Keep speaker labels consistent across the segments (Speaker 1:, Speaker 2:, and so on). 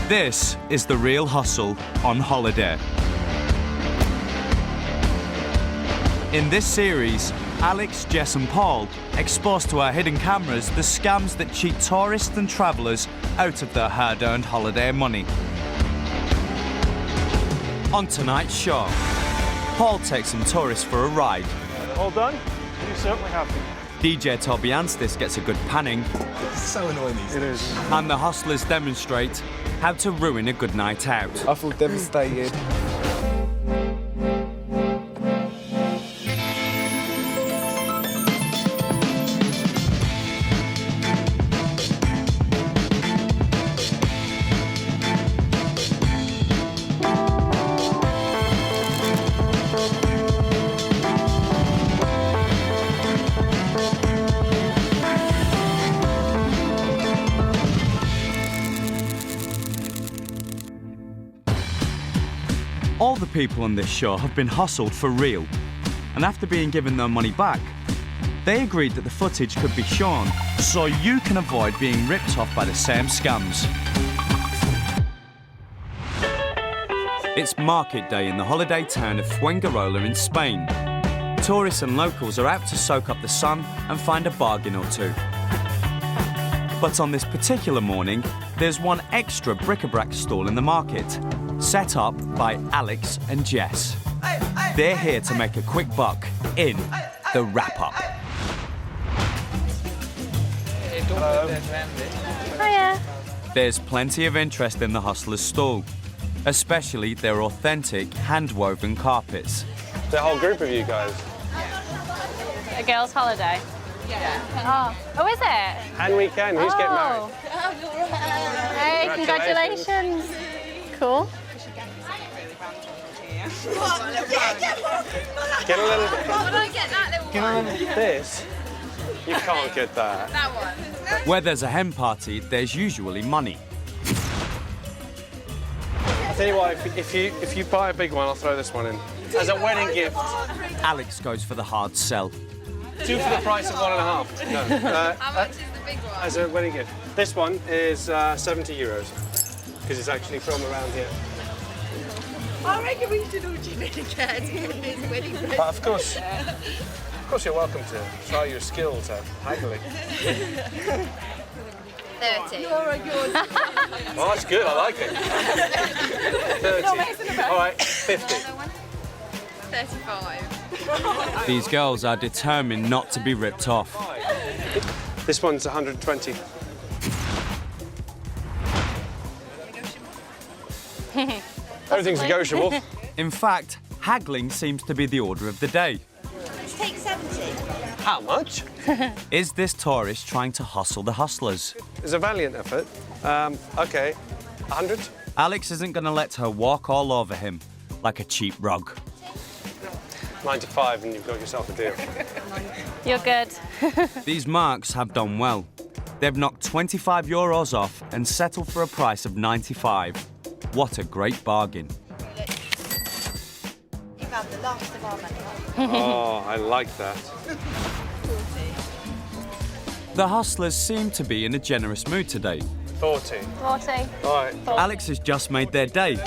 Speaker 1: This is the real hustle on holiday. In this series, Alex, Jess and Paul expose to our hidden cameras the scams that cheat tourists and travellers out of their hard-earned holiday money. On tonight's show, Paul takes some tourists for a ride.
Speaker 2: All done? You certainly have to.
Speaker 1: DJ Toby Anstis gets a good panning.
Speaker 3: It's so annoying these days.
Speaker 2: It is.
Speaker 1: And the hustlers demonstrate how to ruin a good night out.
Speaker 3: I feel devastated.
Speaker 1: All the people on this show have been hustled for real, and after being given their money back, they agreed that the footage could be shown so you can avoid being ripped off by the same scams. It's market day in the holiday town of Fuengirola in Spain. Tourists and locals are out to soak up the sun and find a bargain or two. But on this particular morning, there's one extra bric-a-brac stall in the market, set up by Alex and Jess. They're here to make a quick buck in the wrap-up.
Speaker 4: Hiya.
Speaker 1: There's plenty of interest in the hustlers' stall, especially their authentic hand-woven carpets.
Speaker 2: The whole group of you guys.
Speaker 4: A girls' holiday. Yeah. Oh, is it?
Speaker 2: And weekend. Who's getting married?
Speaker 4: Hey, congratulations. Cool.
Speaker 2: Get a little bit.
Speaker 5: Can I get that little one?
Speaker 2: This? You can't get that.
Speaker 5: That one.
Speaker 1: Where there's a hen party, there's usually money.
Speaker 2: I'll tell you what, if you buy a big one, I'll throw this one in. As a wedding gift.
Speaker 1: Alex goes for the hard sell.
Speaker 2: 2 for the price of 1.5. No.
Speaker 5: How much is the big one?
Speaker 2: As a wedding gift. This one is 70 euros. Because it's actually from around here.
Speaker 5: I reckon we should all chip in together to give this wedding present.
Speaker 2: But of course you're welcome to try your skills at haggling.
Speaker 5: 30.
Speaker 2: Oh, that's good, I like it. 30. All right, 50.
Speaker 5: 35.
Speaker 1: These girls are determined not to be ripped off.
Speaker 2: This one's 120. Everything's negotiable.
Speaker 1: In fact, haggling seems to be the order of the day.
Speaker 5: Take 70.
Speaker 2: How much?
Speaker 1: Is this tourist trying to hustle the hustlers?
Speaker 2: It's a valiant effort. Okay, 100?
Speaker 1: Alex isn't going to let her walk all over him like a cheap rug.
Speaker 2: 95 and you've got yourself a deal.
Speaker 4: You're good.
Speaker 1: These marks have done well. They've knocked 25 euros off and settled for a price of 95. What a great bargain.
Speaker 5: You've had the last of our money.
Speaker 2: Oh, I like that.
Speaker 5: 40.
Speaker 1: The hustlers seem to be in a generous mood today.
Speaker 2: 40.
Speaker 4: 40.
Speaker 2: All right.
Speaker 1: Alex has just made their day.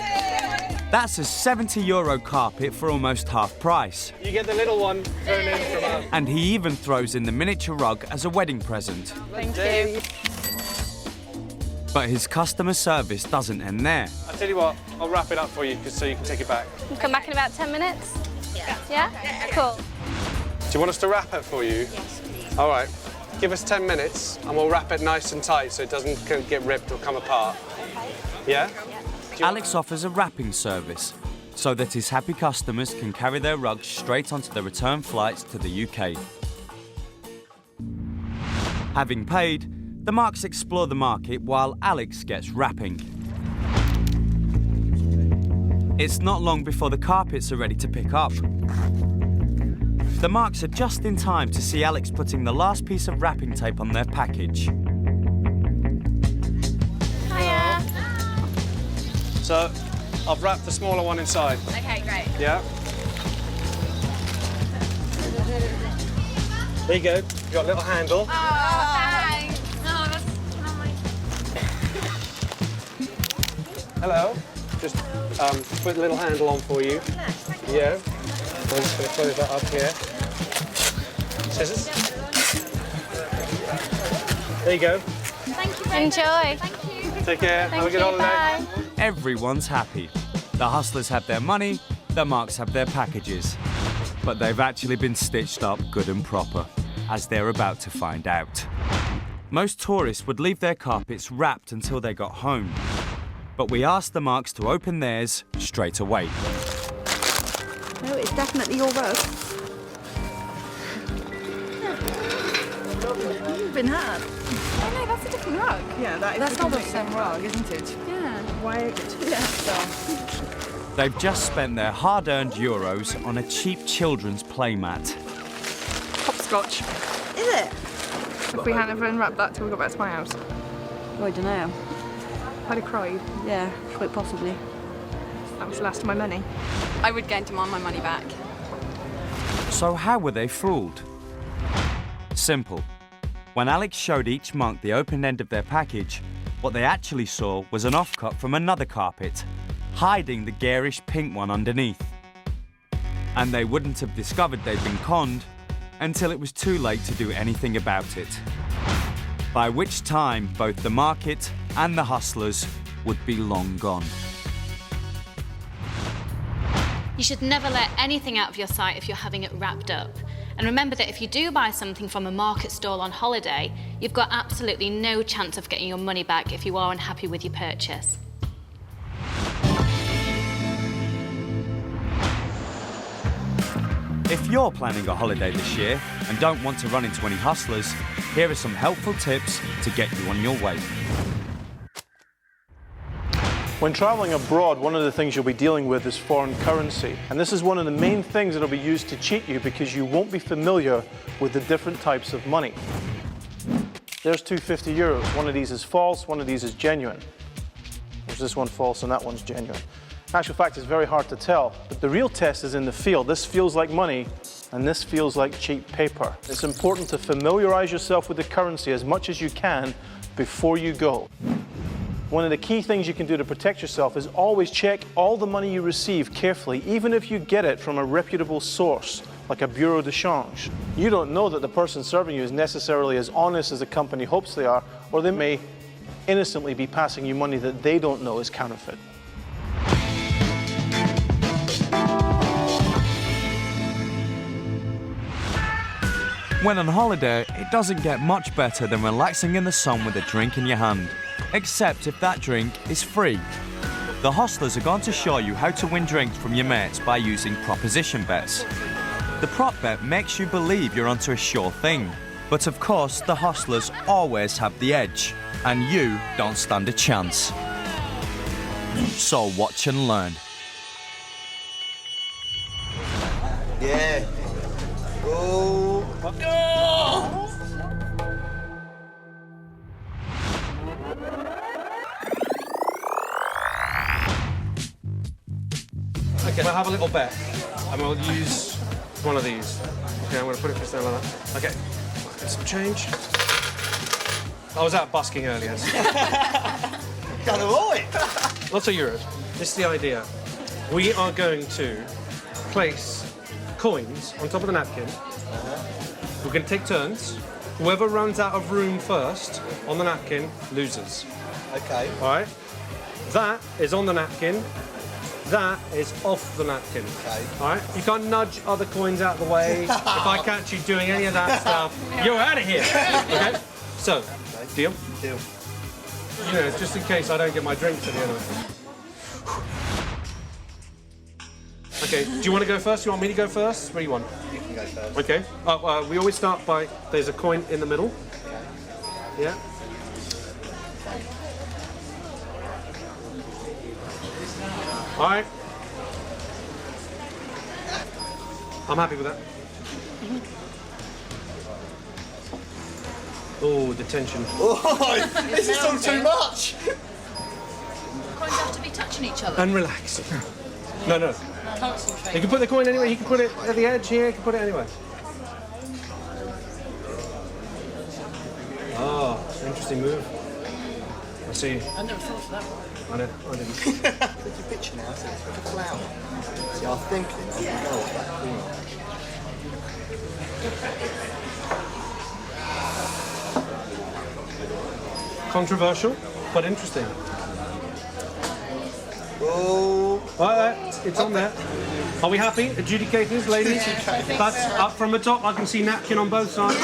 Speaker 1: That's a 70 euro carpet for almost half price.
Speaker 2: You get the little one thrown in from us.
Speaker 1: And he even throws in the miniature rug as a wedding present.
Speaker 4: Thank you.
Speaker 1: But his customer service doesn't end there.
Speaker 2: I'll tell you what, I'll wrap it up for you so you can take it back.
Speaker 4: Come back in about 10 minutes?
Speaker 5: Yeah.
Speaker 4: Yeah? Cool.
Speaker 2: Do you want us to wrap it for you?
Speaker 5: Yes, please.
Speaker 2: All right. Give us 10 minutes and we'll wrap it nice and tight so it doesn't get ripped or come apart. Yeah?
Speaker 1: Alex offers a wrapping service so that his happy customers can carry their rugs straight onto the return flights to the UK. Having paid, the marks explore the market while Alex gets wrapping. It's not long before the carpets are ready to pick up. The marks are just in time to see Alex putting the last piece of wrapping tape on their package.
Speaker 4: Hiya.
Speaker 2: So, I've wrapped the smaller one inside.
Speaker 5: Okay, great.
Speaker 2: Yeah? There you go. You've got a little handle.
Speaker 5: Oh, thanks. No, that's
Speaker 2: Hello. Just put the little handle on for you. Yeah. I'm just going to close that up here. Scissors. There you go.
Speaker 5: Thank you very
Speaker 4: Enjoy.
Speaker 5: much. Thank you.
Speaker 2: Take care. Have a
Speaker 4: Thank
Speaker 2: good
Speaker 4: you.
Speaker 2: holiday.
Speaker 4: Bye.
Speaker 1: Everyone's happy. The hustlers have their money, the marks have their packages. But they've actually been stitched up good and proper, as they're about to find out. Most tourists would leave their carpets wrapped until they got home. But we asked the marks to open theirs straight away.
Speaker 6: No, it's definitely your rug. You've been had.
Speaker 5: Oh no, that's a different rug.
Speaker 6: Yeah, that's not the same rug, isn't it?
Speaker 5: Yeah.
Speaker 6: Why? Yeah.
Speaker 1: They've just spent their hard-earned euros on a cheap children's playmat.
Speaker 6: Hopscotch. Is it?
Speaker 7: If we hadn't have unwrapped that till we got back to my house,
Speaker 6: Oh, I don't know.
Speaker 7: I'd have cried.
Speaker 6: Yeah, quite possibly.
Speaker 7: That was the last of my money.
Speaker 5: I would go and demand my money back.
Speaker 1: So how were they fooled? Simple. When Alex showed each monk the open end of their package, what they actually saw was an offcut from another carpet, hiding the garish pink one underneath. And they wouldn't have discovered they'd been conned until it was too late to do anything about it. By which time both the market and the hustlers would be long gone.
Speaker 8: You should never let anything out of your sight if you're having it wrapped up. And remember that if you do buy something from a market stall on holiday, you've got absolutely no chance of getting your money back if you are unhappy with your purchase.
Speaker 1: If you're planning a holiday this year and don't want to run into any hustlers, here are some helpful tips to get you on your way.
Speaker 9: When traveling abroad, one of the things you'll be dealing with is foreign currency. And this is one of the main things that will be used to cheat you because you won't be familiar with the different types of money. There's 250 euros. One of these is false, one of these is genuine. There's this one false and that one's genuine. In actual fact, it's very hard to tell, but the real test is in the field. This feels like money, and this feels like cheap paper. It's important to familiarize yourself with the currency as much as you can before you go. One of the key things you can do to protect yourself is always check all the money you receive carefully, even if you get it from a reputable source, like a bureau de change. You don't know that the person serving you is necessarily as honest as the company hopes they are, or they may innocently be passing you money that they don't know is counterfeit.
Speaker 1: When on holiday, it doesn't get much better than relaxing in the sun with a drink in your hand. Except if that drink is free. The hustlers are going to show you how to win drinks from your mates by using proposition bets. The prop bet makes you believe you're onto a sure thing. But of course, the hustlers always have the edge, and you don't stand a chance. So watch and learn.
Speaker 3: Yeah. Oh.
Speaker 2: Okay, we'll have a little bet, and we'll use one of these. Okay, I'm going to put it just down like that. Okay, get some change. I was out busking earlier.
Speaker 3: Got away.
Speaker 2: Lots of euros. This is the idea. We are going to place coins on top of the napkin. We're going to take turns. Whoever runs out of room first on the napkin loses.
Speaker 3: Okay.
Speaker 2: All right? That is on the napkin. That is off the napkin.
Speaker 3: Okay.
Speaker 2: All right? You can't nudge other coins out of the way. If I catch you doing any of that stuff, you're out of here. Okay? So, deal?
Speaker 3: Deal.
Speaker 2: You know, just in case I don't get my drinks at the end of it. Okay, do you want to go first? Do you want me to go first? Where do you want?
Speaker 3: You can go first.
Speaker 2: Okay. We always start by, there's a coin in the middle. Yeah. All right. I'm happy with that. Oh, the tension.
Speaker 3: Oh, this is all too much.
Speaker 5: Coins have to be touching each other.
Speaker 2: And relax. No, no. You can put the coin anywhere. You can put it at the edge here. You can put it anywhere. Oh, interesting move. I see.
Speaker 5: I never thought of that one.
Speaker 2: I know. I didn't.
Speaker 3: Take your picture now, so it's like a flower. See, I'm thinking I'm going to go off that corner.
Speaker 2: Controversial, but interesting.
Speaker 3: Oh,
Speaker 2: It's on there. Are we happy? Adjudicators, ladies? That's up from the top. I can see napkin on both sides.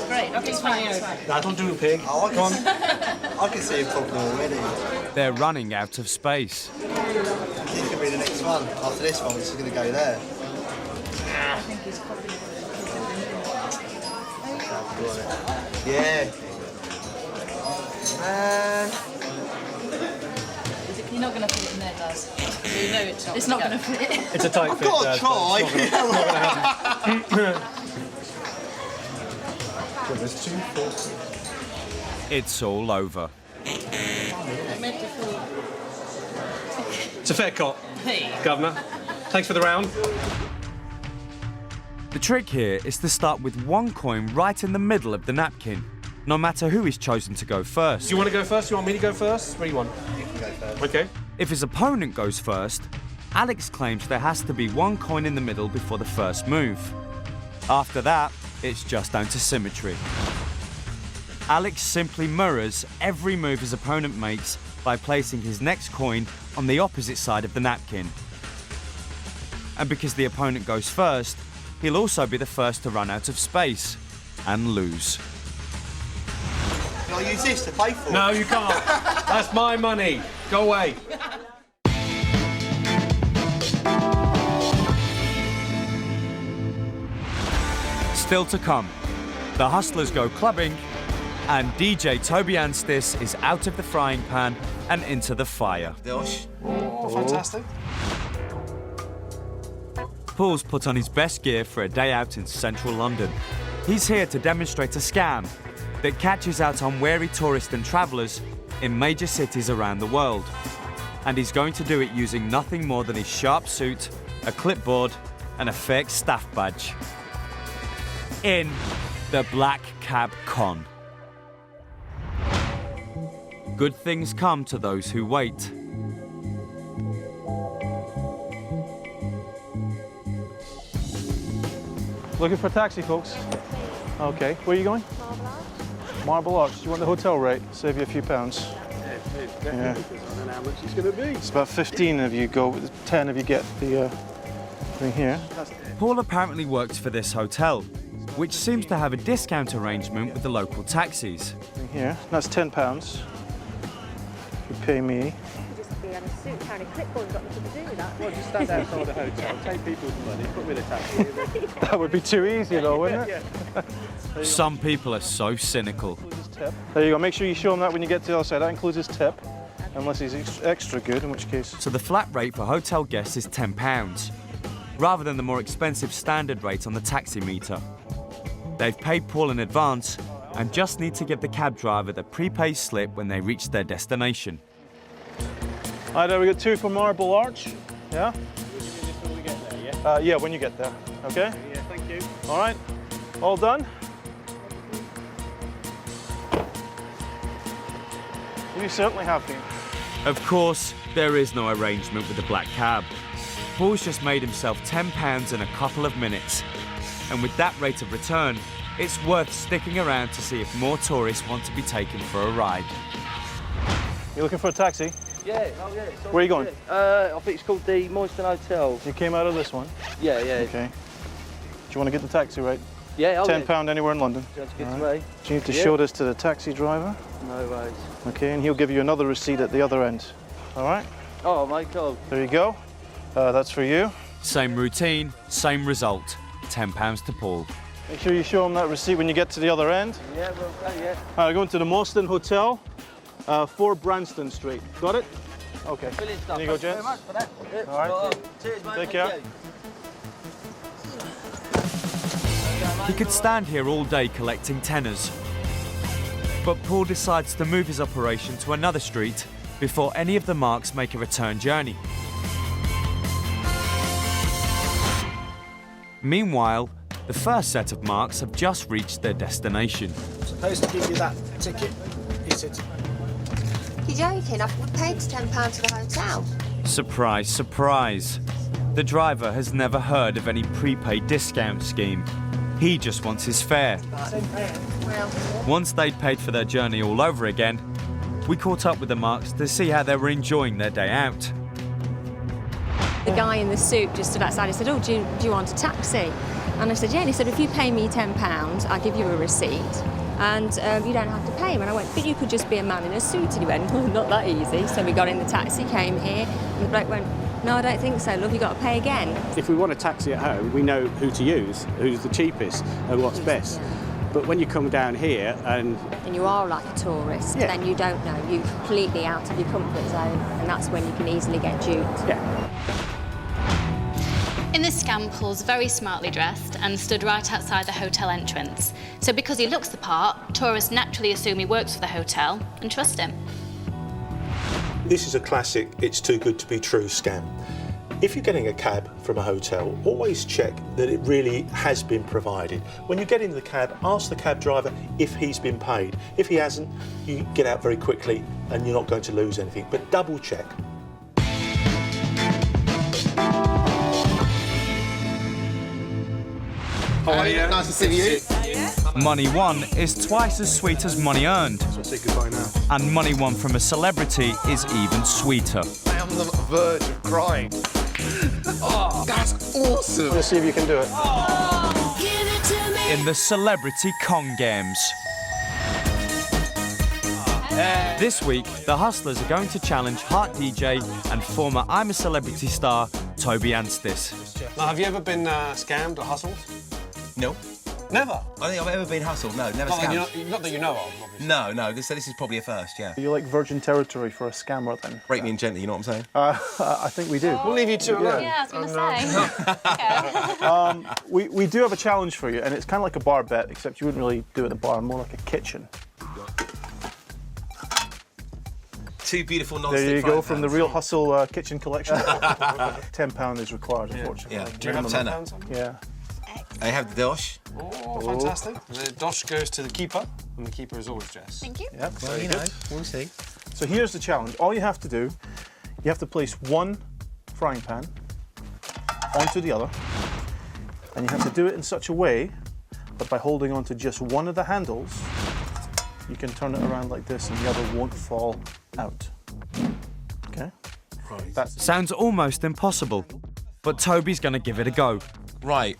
Speaker 5: Great. It's fine.
Speaker 2: That'll do, pig.
Speaker 3: oh
Speaker 2: Go on.
Speaker 3: I can see a problem already.
Speaker 1: They're running out of space.
Speaker 3: This could be the next one. After this one, it's going to go there. Yeah.
Speaker 5: You're not going to fit it in there, Daz. You know it's not going to fit.
Speaker 2: It's a tight
Speaker 3: I've
Speaker 2: fit.
Speaker 3: got to
Speaker 2: Daz,
Speaker 3: try.
Speaker 2: but it's not gonna happen. Well, there's 2, 4.
Speaker 1: It's all over.
Speaker 2: It's a fair cop, Governor. Thanks for the round.
Speaker 1: The trick here is to start with one coin right in the middle of the napkin, no matter who is chosen to go first.
Speaker 2: Do you want to go first? Do you want me to go first? What do you want?
Speaker 3: You can go first.
Speaker 2: Okay.
Speaker 1: If his opponent goes first, Alex claims there has to be one coin in the middle before the first move. After that, it's just down to symmetry. Alex simply mirrors every move his opponent makes by placing his next coin on the opposite side of the napkin. And because the opponent goes first, he'll also be the first to run out of space and lose.
Speaker 3: Can I use this to pay for it?
Speaker 2: No, you can't. That's my money. Go away.
Speaker 1: Still to come, the hustlers go clubbing, and DJ Toby Anstis is out of the frying pan and into the fire.
Speaker 3: Dosh.
Speaker 2: Oh, fantastic.
Speaker 1: Paul's put on his best gear for a day out in central London. He's here to demonstrate a scam that catches out unwary tourists and travellers in major cities around the world. And he's going to do it using nothing more than his sharp suit, a clipboard, and a fake staff badge. In the Black Cab Con. Good things come to those who wait.
Speaker 9: Looking for a taxi, folks? Okay, where are you going? Marble Arch. Do you want the hotel rate? Save you a few pounds. Yeah.
Speaker 10: I don't know how much it's going to be.
Speaker 9: It's about 15 of you go, 10 of you get the thing here.
Speaker 1: Paul apparently works for this hotel, which seems to have a discount arrangement with the local taxis.
Speaker 9: Thing here. That's £10. You pay me.
Speaker 10: Well, just stand outside the hotel, take people's money, put me in a taxi.
Speaker 9: That would be too easy though, wouldn't it?
Speaker 1: Some people are so cynical.
Speaker 9: There you go. Make sure you show him that when you get to the other side. That includes his tip, unless he's extra good, in which case.
Speaker 1: So the flat rate for hotel guests is £10, rather than the more expensive standard rate on the taxi meter. They've paid Paul in advance and just need to give the cab driver the prepaid slip when they reach their destination.
Speaker 9: All right, there we got 2 for Marble Arch. Yeah?
Speaker 10: When we get there, yeah?
Speaker 9: Yeah, when you get there. Okay?
Speaker 10: Yeah, thank you.
Speaker 9: All right. All done? You certainly have been.
Speaker 1: Of course, there is no arrangement with the black cab. Paul's just made himself £10 in a couple of minutes. And with that rate of return, it's worth sticking around to see if more tourists want to be taken for a ride.
Speaker 9: You looking for a taxi?
Speaker 10: Yeah, oh yeah.
Speaker 9: Where are you going?
Speaker 10: I think it's called the Moyston Hotel.
Speaker 9: You came out of this one?
Speaker 10: Yeah, yeah.
Speaker 9: Okay. Do you want to get the taxi rate?
Speaker 10: Yeah, I'll
Speaker 9: £10 anywhere in London.
Speaker 10: Sounds good to
Speaker 9: Right.
Speaker 10: me.
Speaker 9: Do you need to show this to the taxi driver?
Speaker 10: No worries.
Speaker 9: Okay, and he'll give you another receipt at the other end. All right?
Speaker 10: Oh, my God.
Speaker 9: There you go. That's for you.
Speaker 1: Same routine, same result. £10 to Paul.
Speaker 9: Make sure you show him that receipt when you get to the other end.
Speaker 10: Yeah, well, yeah.
Speaker 9: All right, going to the Moyston Hotel, 4 Branston Street. Got it? Okay.
Speaker 10: Brilliant stuff.
Speaker 9: There you go,
Speaker 10: Thank
Speaker 9: gents.
Speaker 10: very much for that. Yeah,
Speaker 9: All right.
Speaker 10: spot on. Cheers, mate.
Speaker 9: Take
Speaker 10: Thank
Speaker 9: care.
Speaker 10: you.
Speaker 1: He could stand here all day collecting tenors. But Paul decides to move his operation to another street before any of the marks make a return journey. Meanwhile, the first set of marks have just reached their destination.
Speaker 11: Supposed to give you that ticket. He said,
Speaker 5: You're joking. I've paid £10 for the hotel.
Speaker 1: Surprise, surprise. The driver has never heard of any prepaid discount scheme. He just wants his fare. Once they'd paid for their journey all over again, we caught up with the Marks to see how they were enjoying their day out.
Speaker 6: The guy in the suit just stood outside and said, oh, do you want a taxi? And I said, yeah. And he said, if you pay me £10, I'll give you a receipt. And you don't have to pay him. And I went, but you could just be a man in a suit. And he went, well, not that easy. So we got in the taxi, came here, and the bloke went, no, I don't think so, love, you've got to pay again.
Speaker 10: If we want a taxi at home, we know who to use, who's the cheapest and what's best. But when you come down here and
Speaker 6: you are like a tourist, then you don't know. You're completely out of your comfort zone, and that's when you can easily get duped.
Speaker 8: In this scam, Paul's very smartly dressed and stood right outside the hotel entrance. So because he looks the part, tourists naturally assume he works for the hotel and trust him.
Speaker 11: This is a classic it's too good to be true scam. If you're getting a cab from a hotel, always check that it really has been provided. When you get into the cab, ask the cab driver if he's been paid. If he hasn't, you get out very quickly and you're not going to lose anything, but double check.
Speaker 3: How are you? Nice to see you.
Speaker 1: Money won is twice as sweet as money earned.
Speaker 3: So say goodbye now.
Speaker 1: And money won from a celebrity is even sweeter.
Speaker 3: I am on the verge of crying. Oh, that's awesome.
Speaker 9: Let's see if you can do it.
Speaker 1: In the Celebrity Con Games. This week, the Hustlers are going to challenge Heart DJ and former I'm a Celebrity star, Toby Anstis.
Speaker 2: Now, have you ever been scammed or hustled?
Speaker 12: No.
Speaker 2: Never?
Speaker 12: I don't think I've ever been hustled, no, never
Speaker 2: Not
Speaker 12: scammed.
Speaker 2: Not that you know of, obviously.
Speaker 12: No, this is probably a first, yeah.
Speaker 9: You like virgin territory for a scammer then?
Speaker 12: Break me in gently, you know what I'm saying?
Speaker 9: I think we do.
Speaker 2: We'll leave you two alone.
Speaker 4: Yeah, I was going to say.
Speaker 9: We do have a challenge for you, and it's kind of like a bar bet, except you wouldn't really do it at a bar, more like a kitchen.
Speaker 12: Two beautiful non-stick
Speaker 9: There you go,
Speaker 12: frying
Speaker 9: from the
Speaker 12: pans.
Speaker 9: Real Hustle kitchen collection. £10 is required, unfortunately.
Speaker 2: Yeah. Do you
Speaker 12: Minimum
Speaker 2: have
Speaker 12: tenner.
Speaker 2: £10 on?
Speaker 9: Yeah.
Speaker 12: I have the dosh.
Speaker 2: Oh, fantastic. The dosh goes to the keeper, and the keeper is always Jess.
Speaker 4: Thank you.
Speaker 9: Yep,
Speaker 12: Well,
Speaker 9: very
Speaker 12: you
Speaker 9: good.
Speaker 12: know, we'll see.
Speaker 9: So here's the challenge. All you have to do, you have to place one frying pan onto the other, and you have to do it in such a way that by holding onto just one of the handles, you can turn it around like this and the other won't fall out. Okay?
Speaker 11: Right.
Speaker 9: That's
Speaker 1: Sounds almost impossible, but Toby's going to give it a go.
Speaker 12: Right.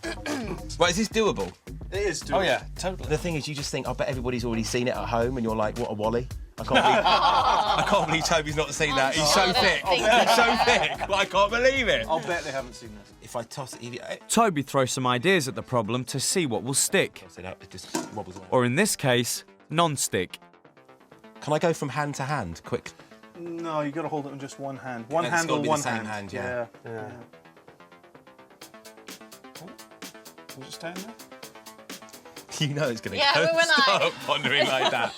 Speaker 12: Right, is this doable?
Speaker 9: It is doable.
Speaker 2: Oh, yeah, totally.
Speaker 12: The thing is, you just think, I bet everybody's already seen it at home, and you're like, what a wally. I can't believe Toby's not seen that. He's so thick. He's so thick. I can't believe it.
Speaker 9: I'll bet they haven't seen this.
Speaker 12: If I toss it,
Speaker 1: Toby throws some ideas at the problem to see what will stick.
Speaker 12: it just wobbles away.
Speaker 1: Or in this case, non-stick.
Speaker 12: Can I go from hand to hand, quick?
Speaker 9: No, you got to hold it in just one hand. One
Speaker 12: And it's
Speaker 9: handle,
Speaker 12: gotta be the
Speaker 9: one
Speaker 12: same
Speaker 9: hand.
Speaker 12: hand, yeah.
Speaker 2: Can you just stay in there?
Speaker 12: You know it's going to
Speaker 4: Yeah,
Speaker 12: go.
Speaker 4: but when
Speaker 12: Stop pondering like that.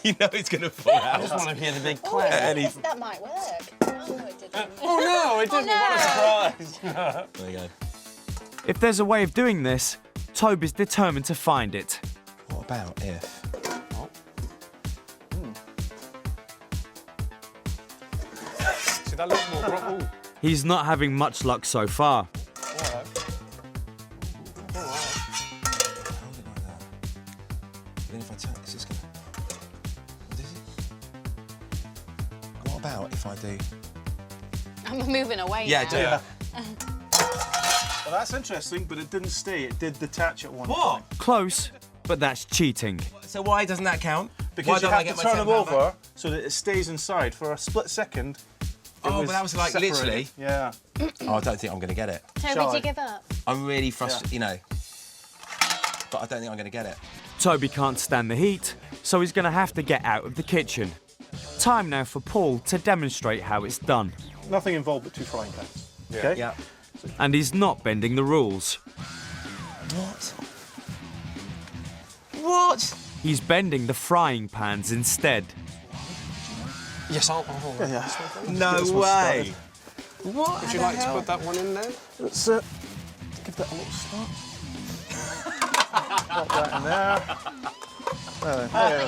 Speaker 12: You know it's going to fall out.
Speaker 2: I just want to hear the big clang.
Speaker 4: That might work. Oh, it didn't.
Speaker 2: Oh, no, it didn't. What a surprise.
Speaker 12: There you go.
Speaker 1: If there's a way of doing this, Toby's determined to find it.
Speaker 12: What about if...
Speaker 2: See, that looks more proper.
Speaker 1: He's not having much luck so far.
Speaker 12: Then if I turn, it's just gonna. What is it? What about if I do?
Speaker 4: I'm moving away
Speaker 12: Yeah,
Speaker 4: now.
Speaker 12: do it.
Speaker 9: Well, that's interesting, but it didn't stay. It did detach at one
Speaker 12: What?
Speaker 9: point.
Speaker 1: Close, but that's cheating.
Speaker 12: So why doesn't that count? Why
Speaker 9: Because you
Speaker 12: don't I
Speaker 9: have
Speaker 12: get
Speaker 9: to
Speaker 12: my
Speaker 9: turn it
Speaker 12: £10
Speaker 9: over
Speaker 12: back?
Speaker 9: so that it stays inside for a split second.
Speaker 12: Oh, but that was like
Speaker 9: separated.
Speaker 12: literally.
Speaker 9: Yeah.
Speaker 12: Oh, I don't think I'm going to get it.
Speaker 4: Toby,
Speaker 9: Shall
Speaker 4: do
Speaker 9: I?
Speaker 4: you give up?
Speaker 12: I'm really frustrated, you know. But I don't think I'm going to get it.
Speaker 1: Toby can't stand the heat, so he's going to have to get out of the kitchen. Time now for Paul to demonstrate how it's done.
Speaker 9: Nothing involved but two frying pans. Okay?
Speaker 12: Yeah.
Speaker 1: And he's not bending the rules.
Speaker 12: What? What?
Speaker 1: He's bending the frying pans instead.
Speaker 2: Yes, I'll hold it.
Speaker 9: Yeah.
Speaker 12: No
Speaker 9: this one
Speaker 12: way.
Speaker 9: started.
Speaker 12: What?
Speaker 2: Would you like to put that one in there?
Speaker 9: Let's give that a little start. Pop that in there. Okay.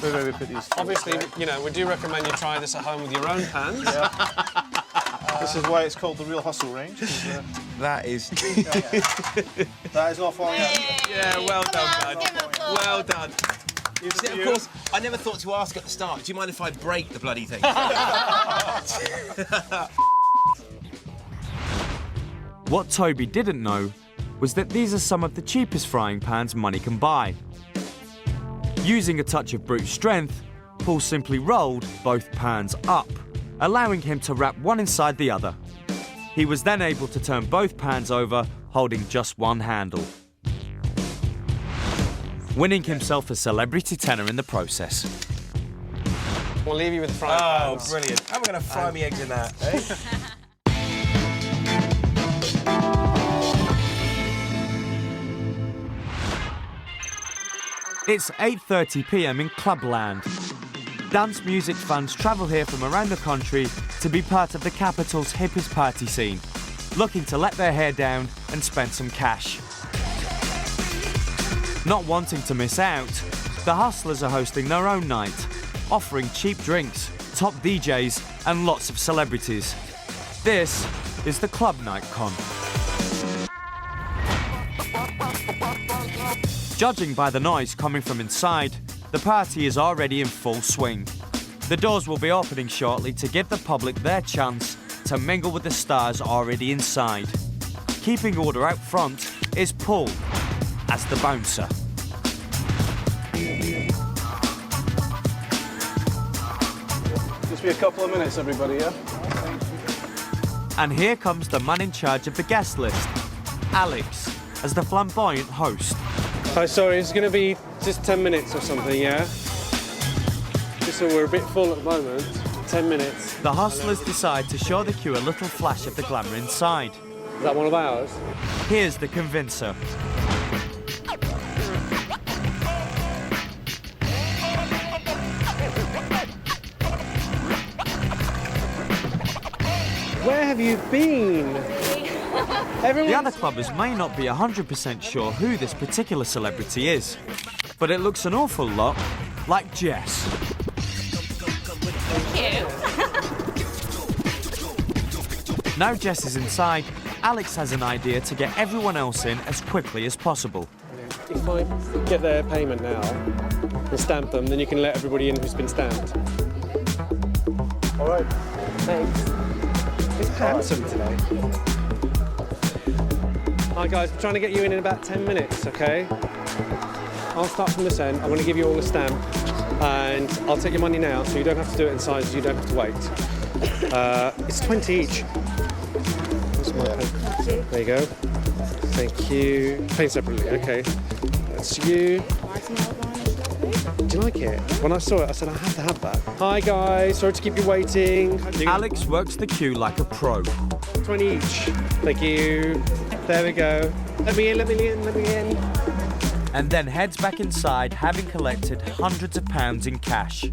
Speaker 9: Where we put these?
Speaker 2: Obviously, you know, we do recommend you try this at home with your own hands.
Speaker 9: This is why it's called the Real Hustle range.
Speaker 12: That is...
Speaker 9: That is not falling out.
Speaker 12: Yeah, well done, man. Well done. See, of course, I never thought to ask at the start, do you mind if I break the bloody thing?
Speaker 1: What Toby didn't know was that these are some of the cheapest frying pans money can buy. Using a touch of brute strength, Paul simply rolled both pans up, allowing him to wrap one inside the other. He was then able to turn both pans over, holding just one handle, winning himself a celebrity tenner in the process.
Speaker 2: We'll leave you with the frying pans.
Speaker 12: Oh, brilliant. How am I going to fry me eggs in that, eh?
Speaker 1: It's 8:30 p.m. in Clubland. Dance music fans travel here from around the country to be part of the capital's hippest party scene, looking to let their hair down and spend some cash. Not wanting to miss out, the Hustlers are hosting their own night, offering cheap drinks, top DJs and lots of celebrities. This is the Club Night Con. Judging by the noise coming from inside, the party is already in full swing. The doors will be opening shortly to give the public their chance to mingle with the stars already inside. Keeping order out front is Paul, as the bouncer.
Speaker 9: Just be a couple of minutes, everybody, yeah?
Speaker 1: And here comes the man in charge of the guest list, Alex, as the flamboyant host.
Speaker 2: Hi, sorry, it's going to be just 10 minutes or something, yeah? Just so we're a bit full at the moment. 10 minutes.
Speaker 1: The Hustlers decide to show the queue a little flash of the glamour inside.
Speaker 2: Is that one of ours?
Speaker 1: Here's the convincer.
Speaker 2: Where have you been?
Speaker 1: The other clubbers may not be 100% sure who this particular celebrity is, but it looks an awful lot like Jess. Now Jess is inside, Alex has an idea to get everyone else in as quickly as possible.
Speaker 2: If I get their payment now and stamp them, then you can let everybody in who's been stamped.
Speaker 9: All right.
Speaker 2: Thanks. It's handsome today. Hi guys, I'm trying to get you in about 10 minutes, okay? I'll start from this end. I'm going to give you all a stamp and I'll take your money now so you don't have to do it in sizes, you don't have to wait. It's 20 each. There you go. Thank you. Pay separately, okay. That's you. Do you like it? When I saw it, I said I have to have that. Hi guys, sorry to keep you waiting.
Speaker 1: Alex works the queue like a pro.
Speaker 2: 20 each. Thank you. There we go. Let me in, let me in, let me in.
Speaker 1: And then heads back inside, having collected hundreds of pounds in cash.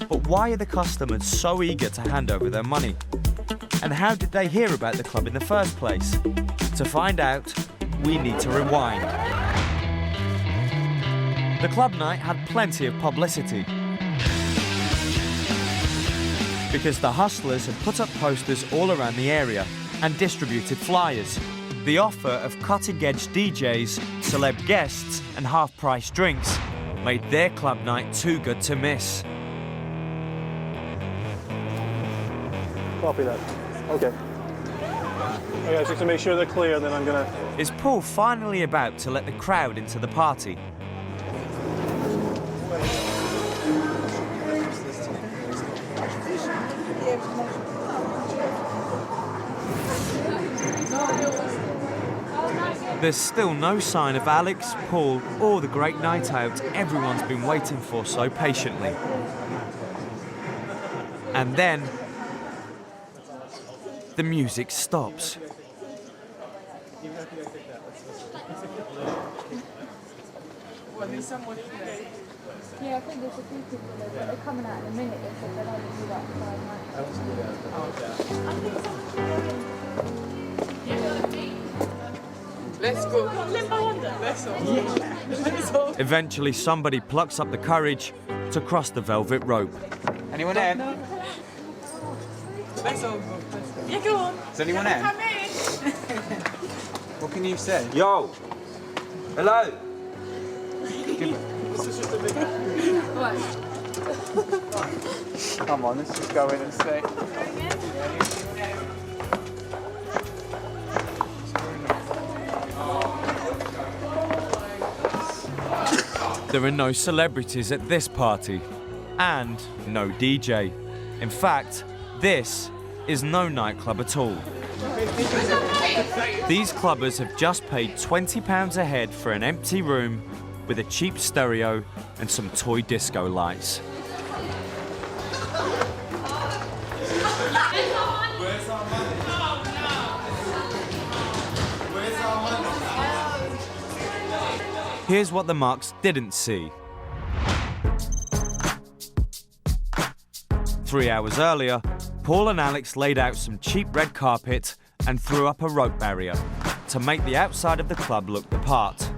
Speaker 1: But why are the customers so eager to hand over their money? And how did they hear about the club in the first place? To find out, we need to rewind. The club night had plenty of publicity, because the Hustlers had put up posters all around the area and distributed flyers. The offer of cutting-edge DJs, celeb guests and half-price drinks made their club night too good to miss.
Speaker 9: Copy that. Okay. Okay, just to make sure they're clear, then I'm gonna...
Speaker 1: Is Paul finally about to let the crowd into the party? There's still no sign of Alex, Paul, or the great night out everyone's been waiting for so patiently. And then the music stops.
Speaker 13: Yeah, I think there's a few people there, but they're coming out in a minute. They said they'll only do that for 5 months.
Speaker 5: Let's go. Limbo Wonder. Let's go.
Speaker 1: Eventually, somebody plucks up the courage to cross the velvet rope.
Speaker 14: Anyone in?
Speaker 5: Let's all go. Yeah, go on.
Speaker 14: Is anyone in?
Speaker 5: Come in.
Speaker 14: What can you say?
Speaker 12: Yo! Hello!
Speaker 14: Come on, let's just go in and see.
Speaker 1: There are no celebrities at this party, and no DJ. In fact, this is no nightclub at all. These clubbers have just paid £20 a head for an empty room with a cheap stereo and some toy disco lights. Here's what the marks didn't see. 3 hours earlier, Paul and Alex laid out some cheap red carpet and threw up a rope barrier to make the outside of the club look the part.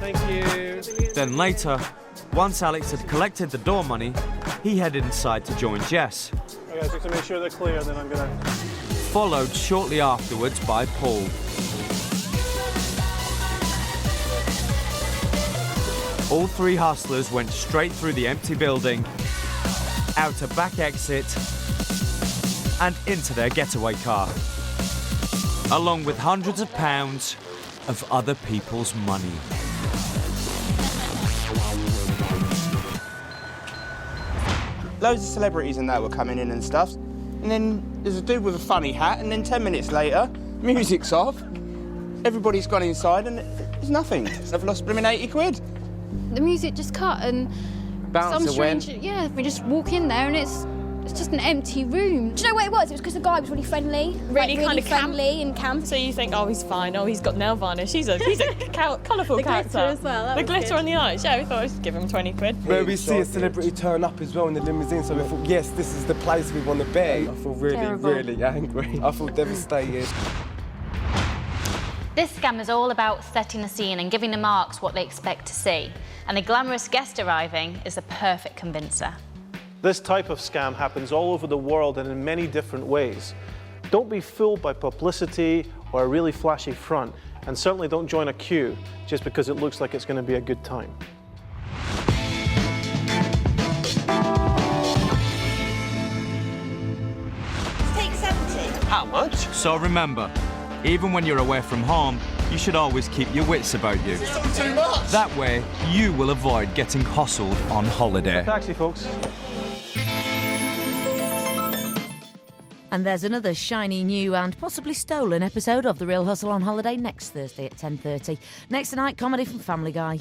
Speaker 2: Thank you.
Speaker 1: Then later, once Alex had collected the door money, he headed inside to join Jess,
Speaker 9: Okay, guys, just to make sure they're clear, then I'm gonna...
Speaker 1: followed shortly afterwards by Paul. All three hustlers went straight through the empty building, out a back exit, and into their getaway car, along with hundreds of pounds of other people's money.
Speaker 14: Loads of celebrities and that were coming in and stuff. And then there's a dude with a funny hat, and then 10 minutes later, music's off. Everybody's gone inside, and there's nothing. They've lost blooming 80 quid.
Speaker 15: The music just cut and
Speaker 14: Bouncer
Speaker 15: some strange, yeah, we just walk in there and it's just an empty room.
Speaker 16: Do you know what it was? It was because the guy was really friendly.
Speaker 7: Really
Speaker 16: like,
Speaker 7: kind of
Speaker 16: friendly and camp.
Speaker 7: So you think, oh, he's fine. Oh, he's got nail varnish. He's a colourful
Speaker 5: The
Speaker 7: character.
Speaker 5: glitter as well, that
Speaker 7: The
Speaker 5: was
Speaker 7: glitter
Speaker 5: good.
Speaker 7: on the eyes. Yeah, we thought we'd give him 20 quid.
Speaker 17: Where we see a celebrity turn up as well in the limousine, so we thought, yes, this is the place we want to be. I feel really,
Speaker 8: Terrible.
Speaker 17: really angry. I feel devastated.
Speaker 8: This scam is all about setting the scene and giving the marks what they expect to see. And the glamorous guest arriving is a perfect convincer.
Speaker 9: This type of scam happens all over the world and in many different ways. Don't be fooled by publicity or a really flashy front, and certainly don't join a queue just because it looks like it's going to be a good time.
Speaker 5: Take 70.
Speaker 12: How much?
Speaker 1: So remember, even when you're away from home, you should always keep your wits about you.
Speaker 12: Too much.
Speaker 1: That way, you will avoid getting hustled on holiday.
Speaker 9: Taxi, folks.
Speaker 18: And there's another shiny new and possibly stolen episode of The Real Hustle on Holiday next Thursday at 10:30. Next tonight, comedy from Family Guy.